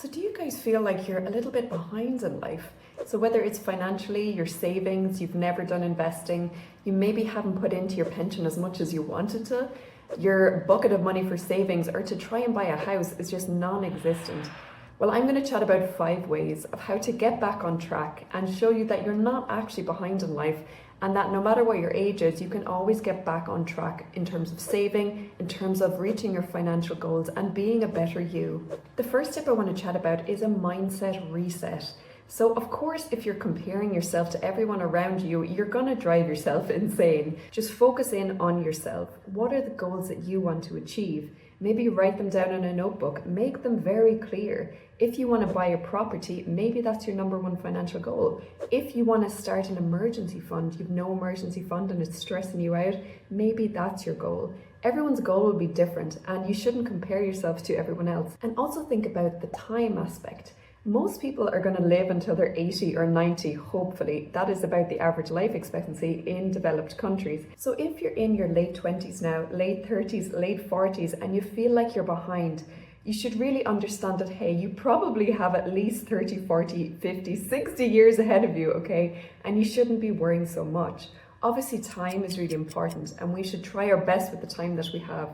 So do you guys feel like you're a little bit behind in life? So whether it's financially, your savings, you've never done investing, you maybe haven't put into your pension as much as you wanted to, your bucket of money for savings or to try and buy a house is just non-existent. Well, I'm going to chat about 5 ways of how to get back on track and show you that you're not actually behind in life, and that no matter what your age is, you can always get back on track in terms of saving, in terms of reaching your financial goals and being a better you. The first tip I want to chat about is a mindset reset. So of course, if you're comparing yourself to everyone around you, you're going to drive yourself insane. Just focus in on yourself. What are the goals that you want to achieve? Maybe write them down in a notebook, make them very clear. If you want to buy a property, maybe that's your number 1 financial goal. If you want to start an emergency fund, you've no emergency fund and it's stressing you out, maybe that's your goal. Everyone's goal will be different and you shouldn't compare yourself to everyone else. And also think about the time aspect. Most people are going to live until they're 80 or 90, hopefully. That is about the average life expectancy in developed countries. So if you're in your late 20s now, late 30s, late 40s, and you feel like you're behind, you should really understand that, hey, you probably have at least 30, 40, 50, 60 years ahead of you, okay? And you shouldn't be worrying so much. Obviously, time is really important, and we should try our best with the time that we have.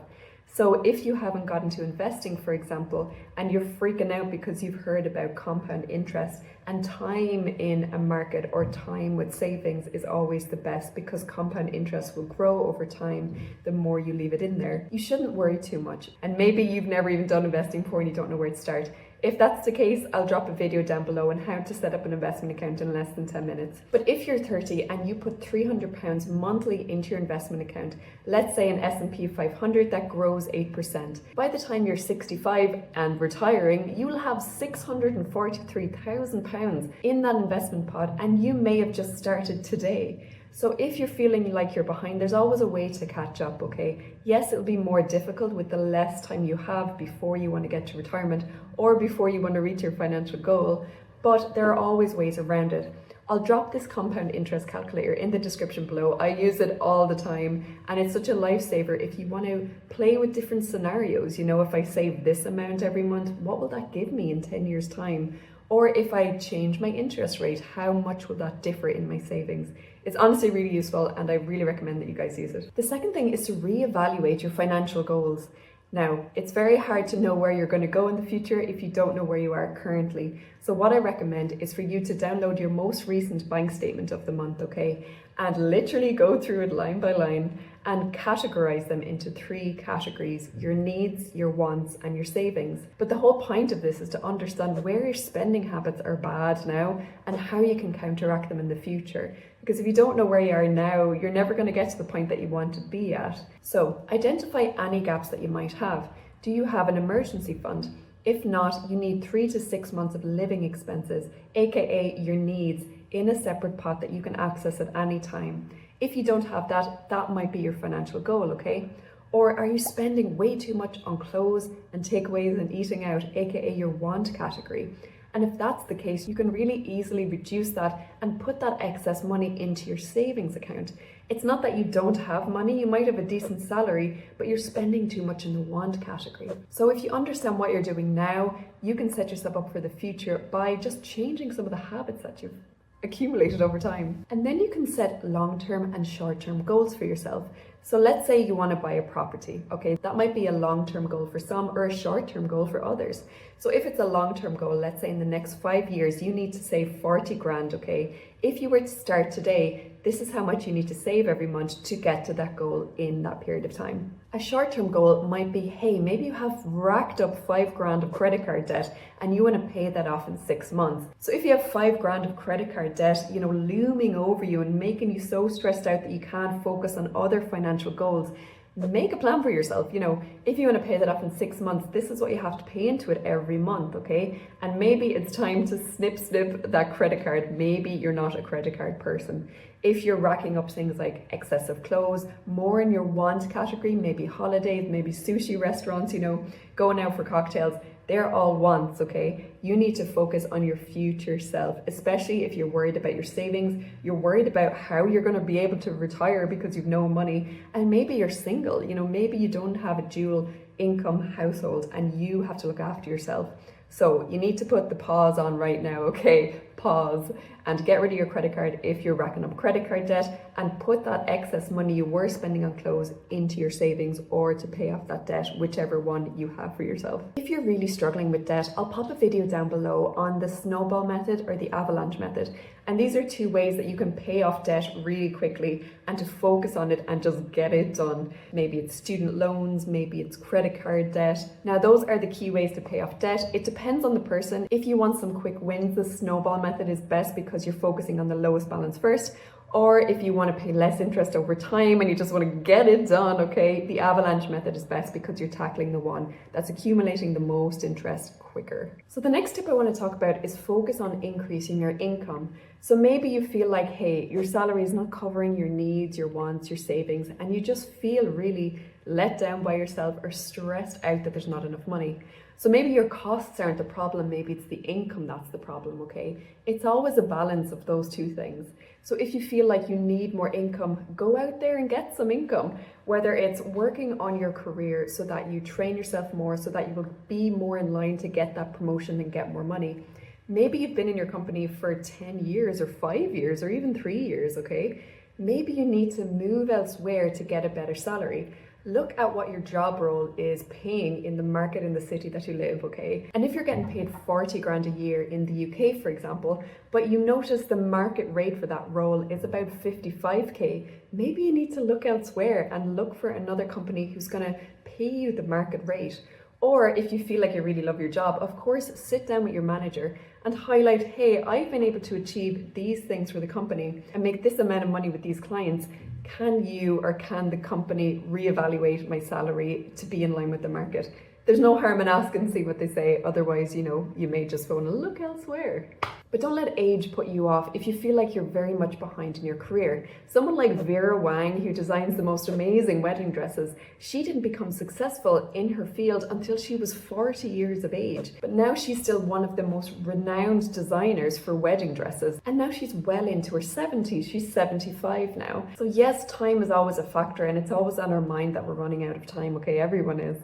So if you haven't got into investing, for example, and you're freaking out because you've heard about compound interest, and time in a market or time with savings is always the best because compound interest will grow over time the more you leave it in there, you shouldn't worry too much. And maybe you've never even done investing before and you don't know where to start. If that's the case, I'll drop a video down below on how to set up an investment account in less than 10 minutes. But if you're 30 and you put £300 monthly into your investment account, let's say an S&P 500 that grows 8%, by the time you're 65 and retiring, you'll have £643,000 in that investment pot, and you may have just started today. So if you're feeling like you're behind, there's always a way to catch up, okay? Yes, it'll be more difficult with the less time you have before you want to get to retirement or before you want to reach your financial goal, but there are always ways around it. I'll drop this compound interest calculator in the description below. I use it all the time and it's such a lifesaver if you want to play with different scenarios. You know, if I save this amount every month, what will that give me in 10 years' time? Or if I change my interest rate, how much will that differ in my savings? It's honestly really useful and I really recommend that you guys use it. The second thing is to reevaluate your financial goals. Now, it's very hard to know where you're going to go in the future if you don't know where you are currently. So what I recommend is for you to download your most recent bank statement of the month, okay? And literally go through it line by line and categorize them into 3 categories: your needs, your wants, and your savings. But the whole point of this is to understand where your spending habits are bad now and how you can counteract them in the future. Because if you don't know where you are now, you're never going to get to the point that you want to be at. So identify any gaps that you might have. Do you have an emergency fund? If not, you need 3 to 6 months of living expenses, aka your needs, in a separate pot that you can access at any time. If you don't have that, that might be your financial goal, okay? Or are you spending way too much on clothes and takeaways and eating out, aka your want category? And if that's the case, you can really easily reduce that and put that excess money into your savings account. It's not that you don't have money, you might have a decent salary, but you're spending too much in the want category. So if you understand what you're doing now, you can set yourself up for the future by just changing some of the habits that you've accumulated over time. And then you can set long-term and short-term goals for yourself. So let's say you want to buy a property, okay? That might be a long-term goal for some or a short-term goal for others. So if it's a long-term goal, let's say in the next 5 years, you need to save 40 grand, okay? If you were to start today, this is how much you need to save every month to get to that goal in that period of time. A short-term goal might be, hey, maybe you have racked up 5 grand of credit card debt and you want to pay that off in 6 months. So if you have 5 grand of credit card debt, you know, looming over you and making you so stressed out that you can't focus on other financial goals, make a plan for yourself. You know, if you want to pay that off in 6 months, this is what you have to pay into it every month, okay? And maybe it's time to snip that credit card. Maybe you're not a credit card person. If you're racking up things like excessive clothes, more in your want category, maybe holidays, maybe sushi restaurants, you know, going out for cocktails, they're all wants, okay? You need to focus on your future self, especially if you're worried about your savings, you're worried about how you're going to be able to retire because you've no money, and maybe you're single, you know, maybe you don't have a dual income household and you have to look after yourself. So you need to put the pause on right now, okay? Pause and get rid of your credit card if you're racking up credit card debt, and put that excess money you were spending on clothes into your savings or to pay off that debt, whichever one you have for yourself. If you're really struggling with debt, I'll pop a video down below on the snowball method or the avalanche method. And these are two ways that you can pay off debt really quickly and to focus on it and just get it done. Maybe it's student loans, maybe it's credit card debt. Now, those are the key ways to pay off debt. It depends on the person. If you want some quick wins, the snowball method is best because you're focusing on the lowest balance first. Or if you want to pay less interest over time and you just want to get it done, okay, the avalanche method is best because you're tackling the one that's accumulating the most interest quicker. So the next tip I want to talk about is focus on increasing your income. So maybe you feel like, hey, your salary is not covering your needs, your wants, your savings, and you just feel really let down by yourself or stressed out that there's not enough money. So maybe your costs aren't the problem, maybe it's the income that's the problem, okay? It's always a balance of those two things. So if you feel like you need more income, go out there and get some income, whether it's working on your career so that you train yourself more, so that you will be more in line to get that promotion and get more money. Maybe you've been in your company for 10 years or 5 years or even 3 years, okay? Maybe you need to move elsewhere to get a better salary. Look at what your job role is paying in the market in the city that you live, okay? And if you're getting paid 40 grand a year in the UK, for example, but you notice the market rate for that role is about 55k, maybe you need to look elsewhere and look for another company who's gonna pay you the market rate. Or if you feel like you really love your job, of course, sit down with your manager and highlight, hey, I've been able to achieve these things for the company and make this amount of money with these clients. Can you or can the company reevaluate my salary to be in line with the market? There's no harm in asking and see what they say. Otherwise, you may just want to look elsewhere. But don't let age put you off if you feel like you're very much behind in your career. Someone like Vera Wang, who designs the most amazing wedding dresses, she didn't become successful in her field until she was 40 years of age. But now she's still one of the most renowned designers for wedding dresses. And now she's well into her 70s. She's 75 now. So yes, time is always a factor, and it's always on our mind that we're running out of time. Okay, everyone is.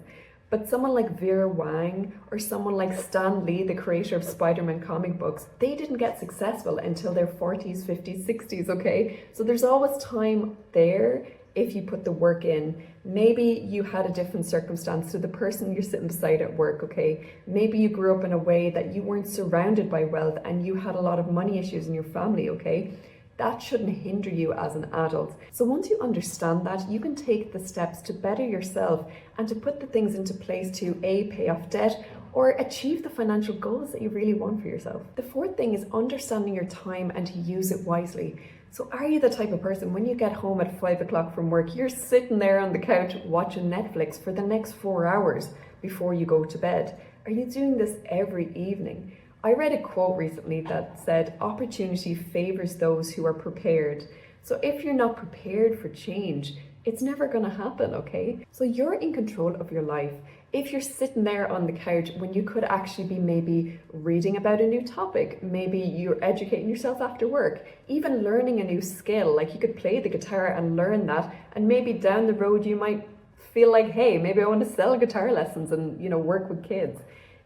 But someone like Vera Wang or someone like Stan Lee, the creator of Spider-Man comic books, they didn't get successful until their 40s, 50s, 60s, okay? So there's always time there if you put the work in. Maybe you had a different circumstance to the person you're sitting beside at work, okay? Maybe you grew up in a way that you weren't surrounded by wealth and you had a lot of money issues in your family, okay? That shouldn't hinder you as an adult. So once you understand that, you can take the steps to better yourself and to put the things into place to A, pay off debt, or achieve the financial goals that you really want for yourself. The fourth thing is understanding your time and to use it wisely. So are you the type of person when you get home at 5 o'clock from work, you're sitting there on the couch watching Netflix for the next 4 hours before you go to bed? Are you doing this every evening? I read a quote recently that said, opportunity favors those who are prepared. So if you're not prepared for change, it's never going to happen, okay? So you're in control of your life. If you're sitting there on the couch when you could actually be maybe reading about a new topic, maybe you're educating yourself after work, even learning a new skill, like you could play the guitar and learn that, and maybe down the road you might feel like, hey, maybe I want to sell guitar lessons and, work with kids.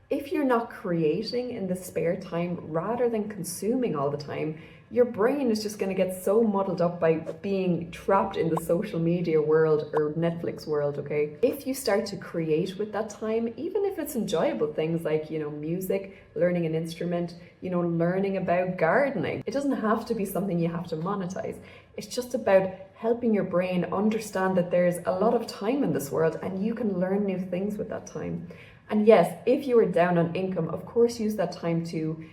If you're not creating in the spare time rather than consuming all the time, your brain is just going to get so muddled up by being trapped in the social media world or Netflix world, okay? If you start to create with that time, even if it's enjoyable things like, music, learning an instrument, learning about gardening, it doesn't have to be something you have to monetize. It's just about helping your brain understand that there's a lot of time in this world and you can learn new things with that time. And yes, if you are down on income, of course, use that time to,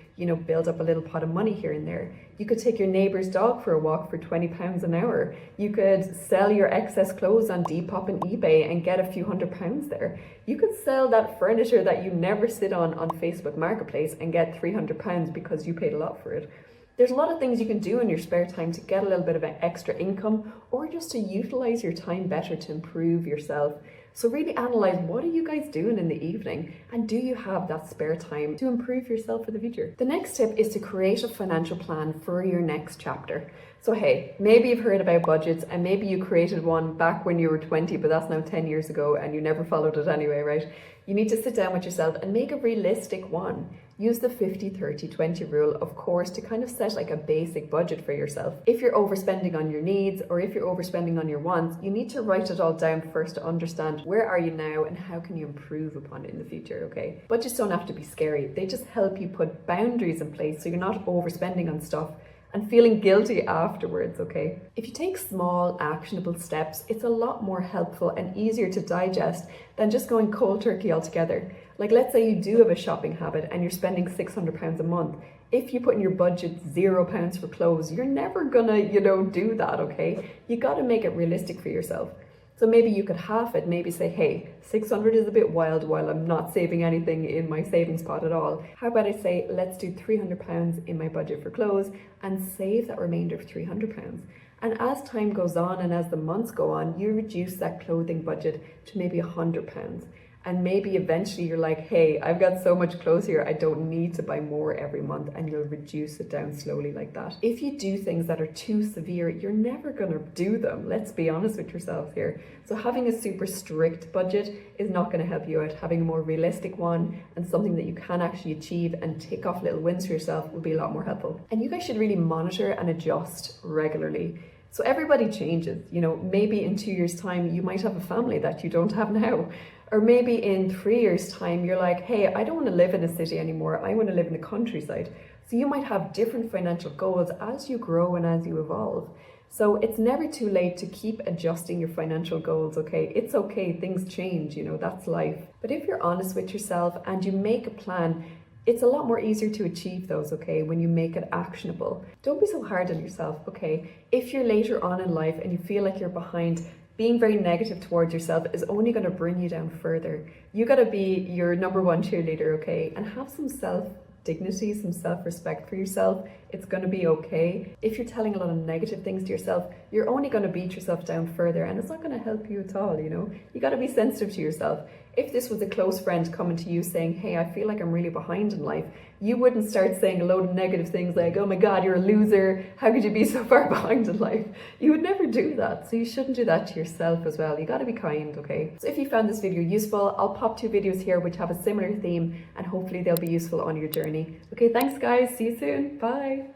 build up a little pot of money here and there. You could take your neighbour's dog for a walk for £20 an hour. You could sell your excess clothes on Depop and eBay and get a few £100s there. You could sell that furniture that you never sit on Facebook Marketplace and get £300 because you paid a lot for it. There's a lot of things you can do in your spare time to get a little bit of an extra income or just to utilize your time better to improve yourself. So really analyze, what are you guys doing in the evening? And do you have that spare time to improve yourself for the future? The next tip is to create a financial plan for your next chapter. So hey, maybe you've heard about budgets and maybe you created one back when you were 20, but that's now 10 years ago and you never followed it anyway, right? You need to sit down with yourself and make a realistic one. Use the 50-30-20 rule, of course, to kind of set like a basic budget for yourself. If you're overspending on your needs or if you're overspending on your wants, you need to write it all down first to understand where are you now and how can you improve upon it in the future, okay? Budgets don't have to be scary. They just help you put boundaries in place so you're not overspending on stuff and feeling guilty afterwards, okay? If you take small, actionable steps, it's a lot more helpful and easier to digest than just going cold turkey altogether. Like, let's say you do have a shopping habit and you're spending £600 a month. If you put in your budget £0 for clothes, you're never gonna, do that, okay? You gotta make it realistic for yourself. So maybe you could half it, maybe say, hey, 600 is a bit wild while I'm not saving anything in my savings pot at all. How about I say, let's do £300 in my budget for clothes and save that remainder of £300. And as time goes on and as the months go on, you reduce that clothing budget to maybe £100. And maybe eventually you're like, hey, I've got so much clothes here, I don't need to buy more every month, and you'll reduce it down slowly like that. If you do things that are too severe, you're never gonna do them. Let's be honest with yourselves here. So having a super strict budget is not gonna help you out. Having a more realistic one and something that you can actually achieve and tick off little wins for yourself will be a lot more helpful. And you guys should really monitor and adjust regularly. So everybody changes, maybe in 2 years' time, you might have a family that you don't have now. Or maybe in 3 years' time, you're like, hey, I don't want to live in a city anymore. I want to live in the countryside. So you might have different financial goals as you grow and as you evolve. So it's never too late to keep adjusting your financial goals, okay? It's okay, things change, that's life. But if you're honest with yourself and you make a plan, it's a lot more easier to achieve those, okay, when you make it actionable. Don't be so hard on yourself, okay? If you're later on in life and you feel like you're behind, being very negative towards yourself is only going to bring you down further. You got to be your number one cheerleader, okay? And have some self-dignity, some self-respect for yourself. It's going to be okay. If you're telling a lot of negative things to yourself, you're only going to beat yourself down further and it's not going to help you at all, You got to be sensitive to yourself. If this was a close friend coming to you saying, hey, I feel like I'm really behind in life, you wouldn't start saying a load of negative things like, oh my God, you're a loser. How could you be so far behind in life? You would never do that. So you shouldn't do that to yourself as well. You got to be kind, okay? So if you found this video useful, I'll pop 2 videos here which have a similar theme and hopefully they'll be useful on your journey. Okay, thanks guys. See you soon. Bye.